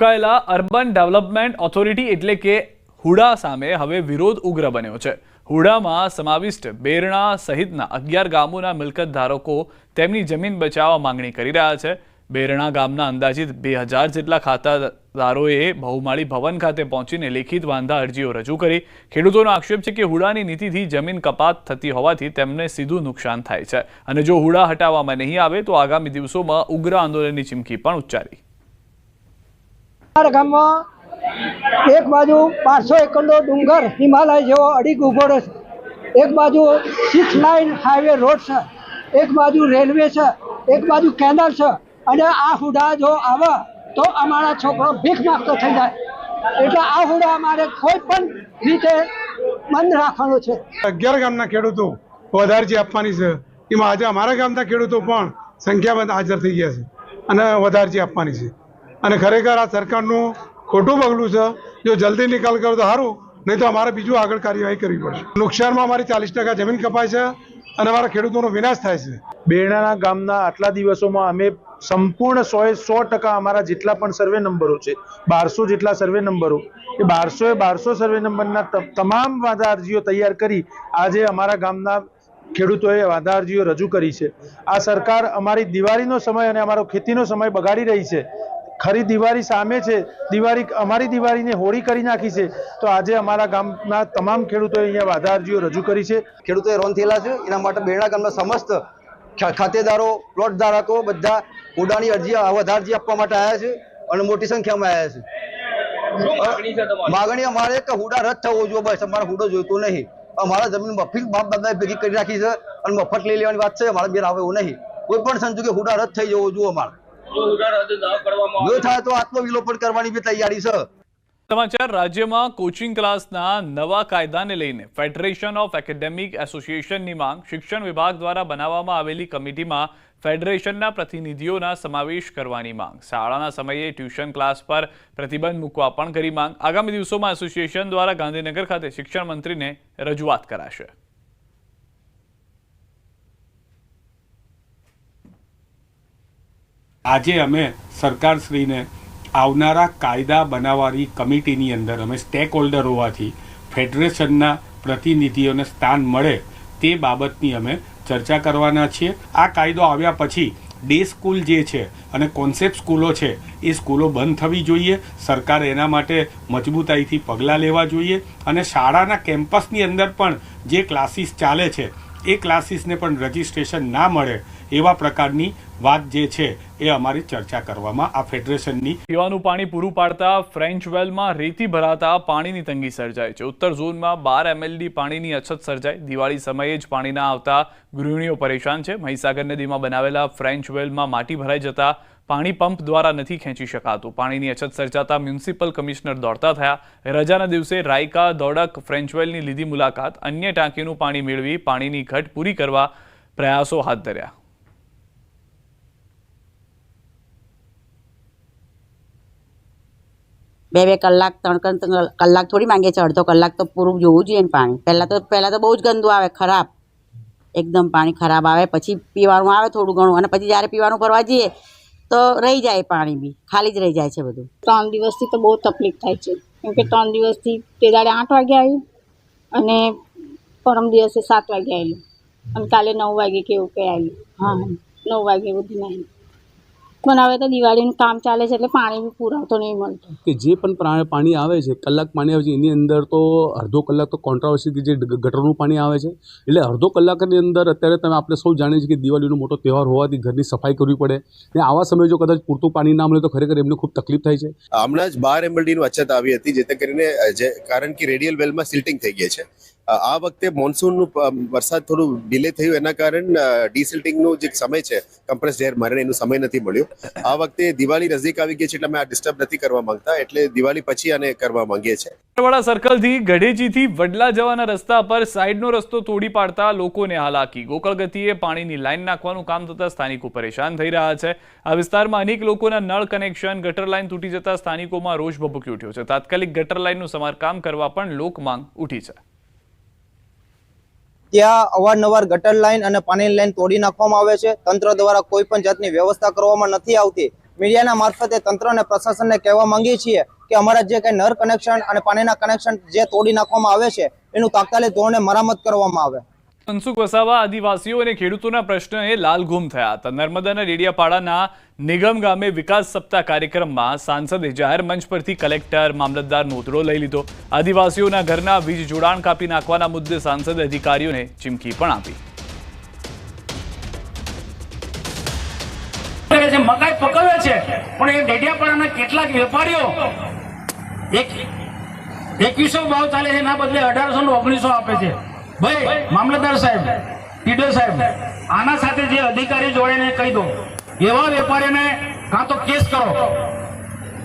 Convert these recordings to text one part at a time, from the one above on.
ચૂકાયેલા urban development authority એટલે કે હુડા સામે હવે વિરોધ ઉગ્ર બન્યો છે। હુડામાં સમાવિષ્ટ બેરણા સહિતના 11 ગામોના મિલકત ધારકો તેમની જમીન બચાવવા માંગણી કરી રહ્યા છે। બેરણા ગામના અંદાજિત 2000 જેટલા ખાતાદારોએ બહુમાળી ભવન ખાતે પહોંચીને લેખિત વાંધા અરજીઓ રજૂ કરી। ખેડૂતોનો આક્ષેપ છે કે હુડાની નીતિથી જમીન કપાત થતી હોવાથી તેમને સીધું નુકસાન થાય છે અને જો હુડા હટાવવામાં નહીં આવે તો આગામી દિવસોમાં ઉગ્ર આંદોલનની ચીમકી પણ ઉચ્ચારી। एक बाजू 500 एकड़ डूंगर हिमालय जो अड़ी उभो रहे, एक बाजू 6 लाइन हाईवे रोड से, एक बाजू रेलवे से, एक बाजू केनाल से अने आ हुड़ा जो आवे तो अमारा छोकरो भीख मागतो थई जाय એટલે આ હુડા અમારે કોઈ પણ રીતે બંધ રાખવાનો છે। 11 ગામના ખેડૂતો વધારજી આપવાની છે, એમાં આજે અમારા ગામના ખેડૂતો પણ સંખ્યાબંધ હાજર થઈ ગયા છે અને વધારજી આપવાની છે અને ખરેખર આ સરકારનું ખોટું પગલું છે। જો જલ્દી નિકાલ કરો તો સારું, નહીં તો અમારે બીજું આગળ કાર્યવાહી કરવી પડશે। નુકસાનમાં અમારી 40% જમીન કપાય છે અને અમારા ખેડૂતોનો વિનાશ થાય છે। બેરણા ગામના આટલા દિવસોમાં અમે સંપૂર્ણ 100% અમારા જેટલા પણ સર્વે નંબરો છે 1200 જેટલા સર્વે નંબરો એ 1200 સર્વે નંબરના તમામ વાંધા અરજીઓ તૈયાર કરી આજે અમારા ગામના ખેડૂતોએ વાંધા અરજીઓ રજૂ કરી છે। આ સરકાર અમારી દિવાળીનો સમય અને અમારો ખેતીનો સમય બગાડી રહી છે। ખરી દિવાળી સામે છે, અમારી દિવાળીને હોળી કરી નાખી છે, તો આજે અમારા ગામના તમામ ખેડૂતોએ અહીંયા વાંધા અરજીઓ રજૂ કરી છે। ખેડૂતોએ રોન થયેલા છે, એના માટે બેરણા ગામના સમસ્ત ખાતેદારો પ્લોટ ધારકો બધા હુડાની અરજી વધારે અરજી આપવા માટે આવ્યા છે અને મોટી સંખ્યામાં આવ્યા છે। માગણી અમારે કે હુડા રદ થવો જોઈએ, બસ અમારે હુડો જોઈતો નહીં। અમારા જમીન મફત બાપ દાદાએ ભેગી કરી રાખી છે અને મફત લઈ લેવાની વાત છે, અમારે બેર આવે એવું નહીં। કોઈ પણ સંજોગે હુડા રદ થઈ જવો જોઈએ અમારે, જો થાય તો આત્મવિલોપન કરવાની બી તૈયારી છે। સમાચાર રાજ્યમાં કોચિંગ ક્લાસના નવા કાયદાને લઈને ફેડરેશન ઓફ એકેડેમિક એસોસિએશનની માંગ। શિક્ષણ વિભાગ દ્વારા બનાવવામાં આવેલી કમિટીમાં ફેડરેશનના પ્રતિનિધિઓના સમાવેશ કરવાની માંગ। શાળાના સમયે ટ્યુશન ક્લાસ પર પ્રતિબંધ મૂકવા પણ કરી માંગ। આગામી દિવસોમાં એસોસિએશન દ્વારા ગાંધીનગર ખાતે શિક્ષણ મંત્રીને રજૂઆત કરાશે। આજે અમે સરકારશ્રીને આવનારા કાયદા બનાવવાની કમિટીની અંદર અમે સ્ટેક હોલ્ડર હોવાથી ફેડરેશનના પ્રતિનિધિઓને સ્થાન મળે તે બાબતની અમે ચર્ચા કરવાના છીએ। આ કાયદો આવ્યા પછી ડે સ્કૂલ જે છે અને કોન્સેપ્ટ સ્કૂલો છે એ સ્કૂલો બંધ થવી જોઈએ। સરકારે એના માટે મજબૂતાઈથી પગલાં લેવા જોઈએ અને શાળાના કેમ્પસની અંદર પણ જે ક્લાસીસ ચાલે છે એ ક્લાસીસને પણ રજિસ્ટ્રેશન ના મળે એવા પ્રકારની વાત જે છે એ અમારી ચર્ચા કરવામાં આ ફેડરેશનની। પીવાનું પાણી પૂરું પાડતા ફ્રેન્ચ વેલમાં રેતી ભરાતા પાણીની તંગી સર્જાય છે। ઉત્તર ઝોનમાં 12 MLD પાણીની અછત સર્જાય। દિવાળી સમયે જ પાણી ના આવતા ગૃહિણીઓ પરેશાન છે। મહીસાગર નદીમાં બનાવેલા ફ્રેન્ચ વેલમાં માટી ભરાઈ જતા પાણી પંપ દ્વારા નથી ખેંચી શકાતું। પાણીની અછત સર્જાતા મ્યુનિસિપલ કમિશનર દોડતા થયા। રજાના દિવસે રાયકા દોડક ફ્રેન્ચ વેલની લીધી મુલાકાત। અન્ય ટાંકીનું પાણી મેળવી પાણીની ઘટ પૂરી કરવા પ્રયાસો હાથ ધર્યા। બે કલાક 3 કલાક થોડી માંગે છે, અડધો કલાક તો પૂરું જોવું જોઈએ ને પાણી। પહેલા તો બહુ જ ગંદુ આવે, ખરાબ એકદમ પાણી ખરાબ આવે, પછી પીવાનું આવે થોડું ઘણું અને પછી જ્યારે પીવાનું ભરવા જઈએ તો રહી જાય, પાણી બી ખાલી જ રહી જાય છે બધું। 3 દિવસથી તો બહુ તકલીફ થાય છે, કેમ કે 3 દિવસથી તે દાડે 8 વાગે આવ્યું અને પરમ દિવસે 7 વાગે આવ્યું અને કાલે 9 વાગે કેવું કે આવ્યું। હા 9 વાગે સુધી નહીં, પણ હવે તો દિવાળીનું કામ ચાલે છે એટલે પાણી બી પુરાતો નહીં મળતો। કે જે પણ પાણી આવે છે, કલાક પાણી આવે છે એની અંદર તો અડધો કલાક તો કોન્ટ્રાવર્સી જે ગટરનું પાણી આવે છે, એટલે અડધો કલાકની અંદર અત્યારે તમે આપણે સૌ જાણીએ છીએ કે દિવાળીનો મોટો તહેવાર હોવાથી ઘરની સફાઈ કરવી પડે ને આવા સમયે જો કદાચ પૂરતું પાણી ના મળે તો ખરેખર એમને ખૂબ તકલીફ થાય છે। હમણાં જ 12 MLDની અછત આવી હતી, જેથી કરીને કારણ કે રેડિયલ વેલમાં સિલ્ટિંગ થઈ ગઈ છે। આ વખતે મોન્સૂનનું વરસાદ થોડું ડિલે થયું, એના કારણે ડીસિલ્ટિંગનું જે સમય છે કમ્પ્રેસ્ડ એર મારે એનો સમય નથી મળ્યો। આ વખતે દિવાળી નજીક આવી ગઈ છે એટલે અમે આ ડિસ્ટર્બ નથી કરવા માંગતા, એટલે દિવાળી પછી આને કરવા માંગીએ છીએ। વડા સર્કલથી ગઢેચીથી વડલા જવાના રસ્તા પર સાઈડનો રસ્તો તોડી પાડતા લોકોને હાલાકી। ગોકળ ગતિએ પાણીની લાઈન નાખવાનું કામ થતા સ્થાનિકો પરેશાન થઈ રહ્યા છે। આ વિસ્તારમાં અનેક લોકોના નળ કનેક્શન, ગટર લાઈન તૂટી જતા સ્થાનિકોમાં રોષ ભભૂકી ઉઠ્યો છે। તાત્કાલિક ગટર લાઈનનું સમારકામ કરવા પણ લોક માંગ ઉઠી છે। ત્યાં અવારનવાર ગટર લાઈન અને પાણીની લાઈન તોડી નાખવામાં આવે છે। તંત્ર દ્વારા કોઈ પણ જાતની વ્યવસ્થા કરવામાં નથી આવતી મીડિયાના મારફતે તંત્ર અને પ્રશાસનને કહેવા માંગીએ છીએ કે અમારા જે કંઈ નર કનેક્શન અને પાણીના કનેક્શન જે તોડી નાખવામાં આવે છે એનું તાત્કાલિક ધોરણે મરામત કરવામાં આવે. મનસુખ વસાવા આદિવાસીઓ અને ખેડૂતોના પ્રશ્નએ લાલઘૂમ થયા હતા. નર્મદાના ડેડિયાપાડાના નિગમ ગામે વિકાસ સપ્તાહ કાર્યક્રમમાં સાંસદે જાહેર મંચ પરથી કલેક્ટર મામલતદારનો ઉતરો લઈ લીધો. આદિવાસીઓના ઘરના વીજ જોડાણ કાપી નાખવાના મુદ્દે સાંસદે અધિકારીઓને ચીમકી પણ આપી. મકાઈ પકવે છે પણ એ ડેડિયાપાડાના કેટલાક વેપારીઓ 2100 ભાવ ચાલે છે એના બદલે 1800 ને 1900 આપે છે. ભાઈ મામલતદાર સાહેબ, ટીડો સાહેબ, આના સાથે જે અધિકારી જોડે કહી દો એવા વેપારીને કાં તો કેસ કરો.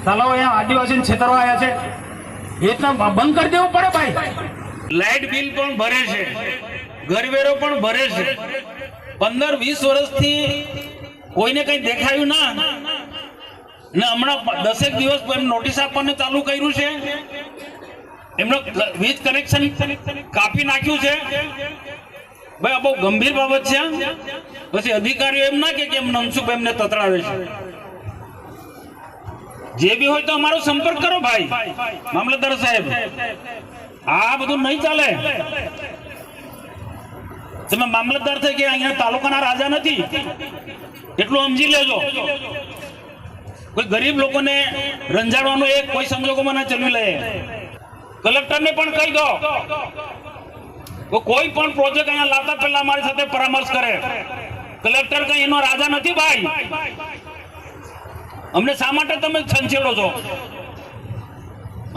ચાલો અહીંયા આદિવાસી છેતરવા આવ્યા છે એ તો બંધ કરી દેવું પડે ભાઈ. લાઇટ બિલ પણ ભરે છે, ઘરવેરો પણ ભરે છે. 15-20 વર્ષથી કોઈને કઈ દેખાયું ના ને હમણાં 10 દિવસ નોટિસ આપવાનું ચાલુ કર્યું છે. એમનો વીજ કનેક્શન કાપી નાખ્યું છે. ભાઈ આ બહુ ગંભીર બાબત છે. પછી અધિકારીઓ એમ ના કે એમ મનસુખ એમને તતડાવે છે. જે બી હોય તો અમારો સંપર્ક કરો ભાઈ મામલતદાર સાહેબ. આ બધું નહીં ચાલે. તમે મામલતદાર થઈ કે અહીંયા તાલુકાના રાજા નથી એટલું સમજી લેજો. કોઈ ગરીબ લોકોને રંજાડવાનું એક કોઈ સંજોગોમાં ના ચલવી લે. કલેક્ટરને પણ કહી દો કોઈ પણ પ્રોજેક્ટ અહીંયા લાવતા પહેલા અમારી સાથે પરામર્શ કરે. કલેક્ટર કઈ એનો રાજા નથી ભાઈ. અમને શા માટે તમે છંછેડો છો?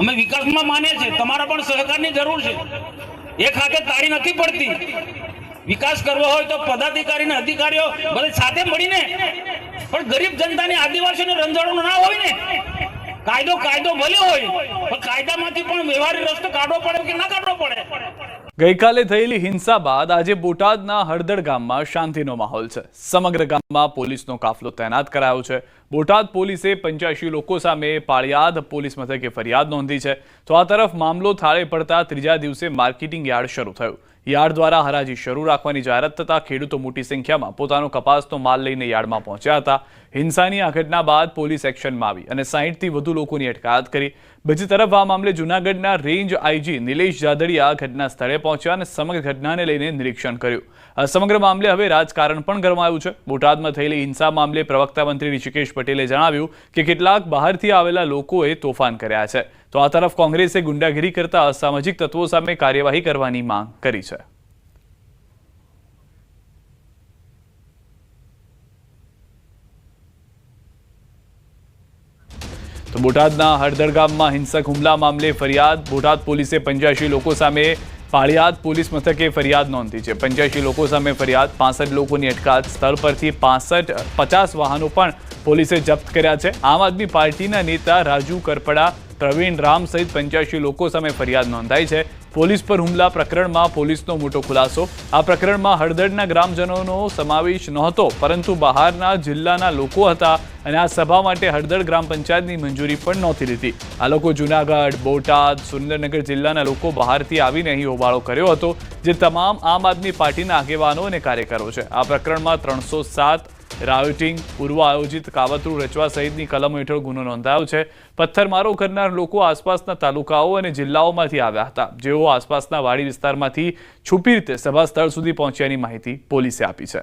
અમે વિકાસમાં માનીએ છીએ, તમારા પણ સહકારની જરૂર છે. એક હાથે તાળી નથી પડતી. વિકાસ કરવો હોય તો પદાધિકારી ને અધિકારીઓ બધા સાથે મળીને, પણ ગરીબ જનતાની આદિવાસીઓને રંજાડવાનું ના હોય ને. કાયદો ભલે હોય પણ કાયદામાંથી પણ વ્યવહારિક રસ્તો કાઢવો પડે કે ના કાઢવો પડે. ગઈકાલે થયેલી હિંસા બાદ આજે બોટાદના હળદળ ગામમાં શાંતિનો માહોલ છે. સમગ્ર ગામમાં પોલીસનો કાફલો તૈનાત કરાયો છે. બોટાદ પોલીસે 85 લોકો સામે પાળિયાદ પોલીસ મથકે ફરિયાદ નોંધી છે. તો આ તરફ મામલો થાળે પડતા ત્રીજા દિવસે માર્કેટિંગ યાર્ડ શરૂ થયું. યાર્ડ દ્વારા હરાજી શરૂ રાખવાની જાહેરાત થતાં ખેડૂતો મોટી સંખ્યામાં પોતાનો કપાસનો માલ લઈને યાર્ડમાં પહોંચ્યા હતા. હિંસાની આ ઘટના બાદ પોલીસ એક્શનમાં આવી અને 60થી વધુ લોકોની અટકાયત કરી. બીજી તરફ આ મામલે જૂનાગઢના રેન્જ આઈજી નિલેશ જાદડિયા ઘટના સ્થળે પહોંચ્યા અને સમગ્ર ઘટનાને લઈને નિરીક્ષણ કર્યું. આ સમગ્ર મામલે હવે રાજકારણ પણ ગરમાયું છે. બોટાદમાં થયેલી હિંસા મામલે પ્રવક્તા મંત્રી ઋષિકેશ પટેલે જણાવ્યું કે કેટલાક બહારથી આવેલા લોકોએ તોફાન કર્યા છે. તો આ તરફ કોંગ્રેસે ગુંડાગીરી કરતા અસામાજિક તત્વો સામે કાર્યવાહી કરવાની માંગ કરી છે. તો બોટાદના હળદળ ગામમાં હિંસક હુમલા મામલે ફરિયાદ. બોટાદ પોલીસે 85 લોકો સામે પાળિયાદ પોલીસ મથકે ફરિયાદ નોંધી છે. 85 લોકો સામે ફરિયાદ, 65 લોકોની અટકાયત. સ્થળ પરથી 50 વાહનો પણ પોલીસે જપ્ત કર્યા છે. આમ આદમી પાર્ટીના નેતા રાજુ કરપડા, પ્રવીણ રામ સહિત 85 લોકો સામે ફરિયાદ નોંધાઈ છે. પોલીસ પર હુમલા પ્રકરણમાં પોલીસનો મોટો ખુલાસો. આ પ્રકરણમાં હળદળના ગ્રામજનોનો સમાવેશ નહોતો, પરંતુ બહારના જિલ્લાના લોકો હતા અને આ સભા માટે હળદળ ગ્રામ પંચાયતની મંજૂરી પણ નહોતી લીધી. આ લોકો જૂનાગઢ, બોટાદ, સુરેન્દ્રનગર જિલ્લાના લોકો બહારથી આવીને અહીં હોબાળો કર્યો હતો, જે તમામ આમ આદમી પાર્ટીના આગેવાનો અને કાર્યકરો છે. આ પ્રકરણમાં 307 રાયોટિંગ, પૂર્વ આયોજિત કાવતરું રચવા સહિતની કલમો હેઠળ ગુનો નોંધાયો છે. પથ્થરમારો કરનાર લોકો આસપાસના તાલુકાઓ અને જિલ્લાઓમાંથી આવ્યા હતા, જેઓ આસપાસના વાડી વિસ્તારમાંથી છુપી રીતે સભા સ્થળ સુધી પહોંચ્યાની માહિતી પોલીસે આપી છે.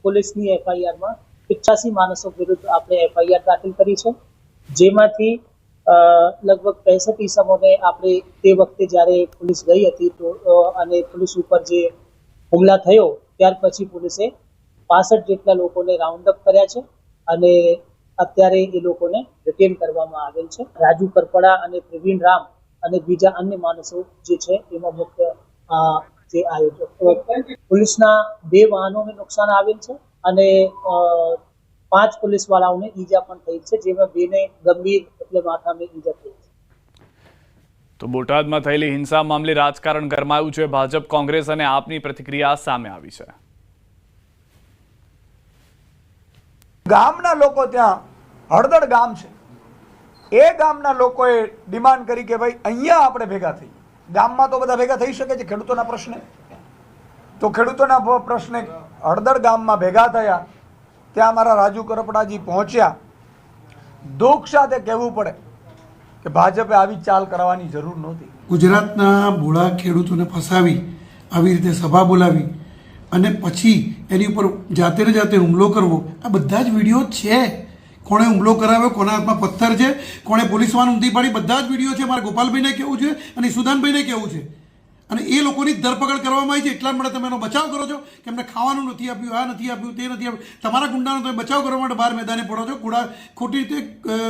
પોલીસની એફઆઈઆરમાં 85 માણસો વિરુદ્ધ આપણે એફઆઈઆર દાખલ કરી છે, જેમાંથી લગભગ 65 ઇસમોને આપણે તે વખતે જ્યારે પોલીસ ગઈ હતી તો અને પોલીસ ઉપર જે હુમલા થયો ત્યાર પછી પોલીસે 65 જેટલા લોકોને રાઉન્ડ અપ કર્યા છે અને અત્યારે એ લોકોને રિટેન કરવામાં આવેલ છે. રાજુ કરપડા અને પ્રવીણ રામ અને બીજા અન્ય માણસો જે છે એમાં મુખ્ય જે આયોજક. પોલીસના 2 વાહનોને નુકસાન આવેલ છે અને 5 પોલીસ વાળાઓને ઈજા પણ થઈ છે, જેમાં 2ને ગંભીર એટલે માથામાં ઈજા થઈ છે. તો બોટાદમાં થયેલી હિંસા મામલે રાજકારણ ગરમાયું છે. ભાજપ, કોંગ્રેસ અને આપની પ્રતિક્રિયા સામે આવી છે. ગામના લોકો ત્યાં હળદળ ગામ છે, એ ગામના લોકોએ ડિમાન્ડ કરી કે ભાઈ અહીંયા આપણે ભેગા થઈએ. ગામમાં તો બધા ભેગા થઈ શકે છે ખેડૂતોના પ્રશ્ને, તો ખેડૂતોના પ્રશ્ને હળદર ગામમાં ભેગા થયા, ત્યાં અમારા રાજુ કરપડાજી પહોંચ્યા. દુઃખ સાથે કહેવું પડે કે ભાજપે આવી ચાલ કરવાની જરૂર નહોતી. ગુજરાતના ભોળા ખેડૂતોને ફસાવી આવી રીતે સભા બોલાવી અને પછી એની ઉપર જાતે ને જાતે હુમલો કરવો, આ બધા જ વિડીયો છે. કોણે હુમલો કરાવ્યો, કોના હાથમાં પથ્થર છે, કોણે પોલીસ વાન ઊંધી પાડી, બધા જ વિડીયો છે. મારે ગોપાલભાઈને કહેવું છે અને સુદાનભાઈને કહેવું છે. અને એ લોકોની ધરપકડ કરવામાં આવી છે. એટલા માટે તમે એનો બચાવ કરો છો કે એમને ખાવાનું નથી આપ્યું, આ નથી આપ્યું, તે નથી આપ્યું. તમારા ગુંડાનો તમે બચાવ કરવા માટે બહાર મેદાને પડો છો. ખોટી રીતે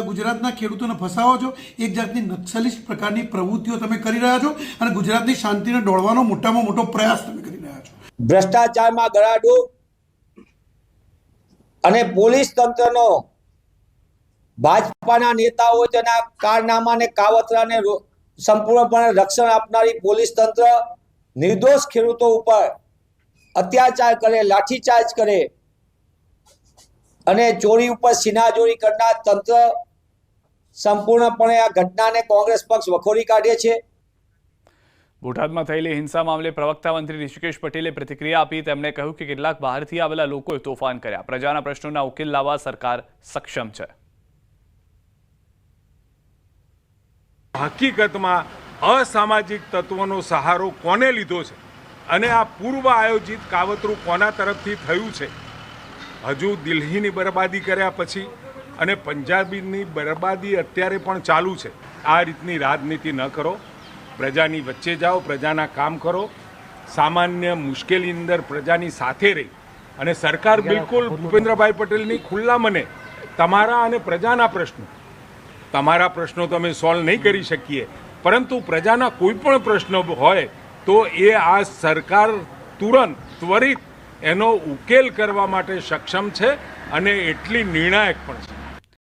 ગુજરાતના ખેડૂતોને ફસાવો છો. એક જાતની નક્સલિસ્ટ પ્રકારની પ્રવૃત્તિઓ તમે કરી રહ્યા છો અને ગુજરાતની શાંતિને ડોળવાનો મોટામાં મોટો પ્રયાસ તમે કરી રહ્યા છો. ભ્રષ્ટાચારમાં ગળાડૂબ અને પોલીસ તંત્રનો ભાજપાના નેતાઓ તેના કારનામાને કાવતરાને સંપૂર્ણપણે રક્ષણ આપનારી પોલીસ તંત્ર નિર્દોષ ખેડૂતો ઉપર અત્યાચાર કરે, લાઠીચાર્જ કરે અને ચોરી ઉપર સિનાજોરી કરનાર તંત્ર સંપૂર્ણપણે આ ઘટનાને કોંગ્રેસ પક્ષ વખોડી કાઢે છે. બોટાદમાં થયેલી હિંસા મામલે પ્રવક્તા મંત્રી ઋષિકેશ પટેલે પ્રતિક્રિયા આપી. તેમણે કહ્યું કે કેટલાક બહારથી આવેલા લોકોએ તોફાન કર્યા. પ્રજાના પ્રશ્નોના ઉકેલ લાવવા સરકાર સક્ષમ છે. હકીકતમાં અસામાજિક તત્વોનો સહારો કોને લીધો છે અને આ પૂર્વ આયોજિત કાવતરું કોના તરફથી થયું છે? હજુ દિલ્હીની બરબાદી કર્યા પછી અને પંજાબીની બરબાદી અત્યારે પણ ચાલુ છે. આ રીતની રાજનીતિ ન કરો. પ્રજાની વચ્ચે જાઓ, પ્રજાના કામ કરો. સામાન્ય મુશ્કેલી અંદર પ્રજાની સાથે રહી અને સરકાર બિલકુલ ભૂપેન્દ્રભાઈ પટેલની ખુલ્લા મને તમારા અને પ્રજાના પ્રશ્નો તો અમે સોલ્વ નહીં કરી શકીએ, પરંતુ પ્રજાના કોઈ પણ પ્રશ્નો હોય તો એ આ સરકાર તુરંત ત્વરિત એનો ઉકેલ કરવા માટે સક્ષમ છે અને એટલી નિર્ણાયક પણ છે.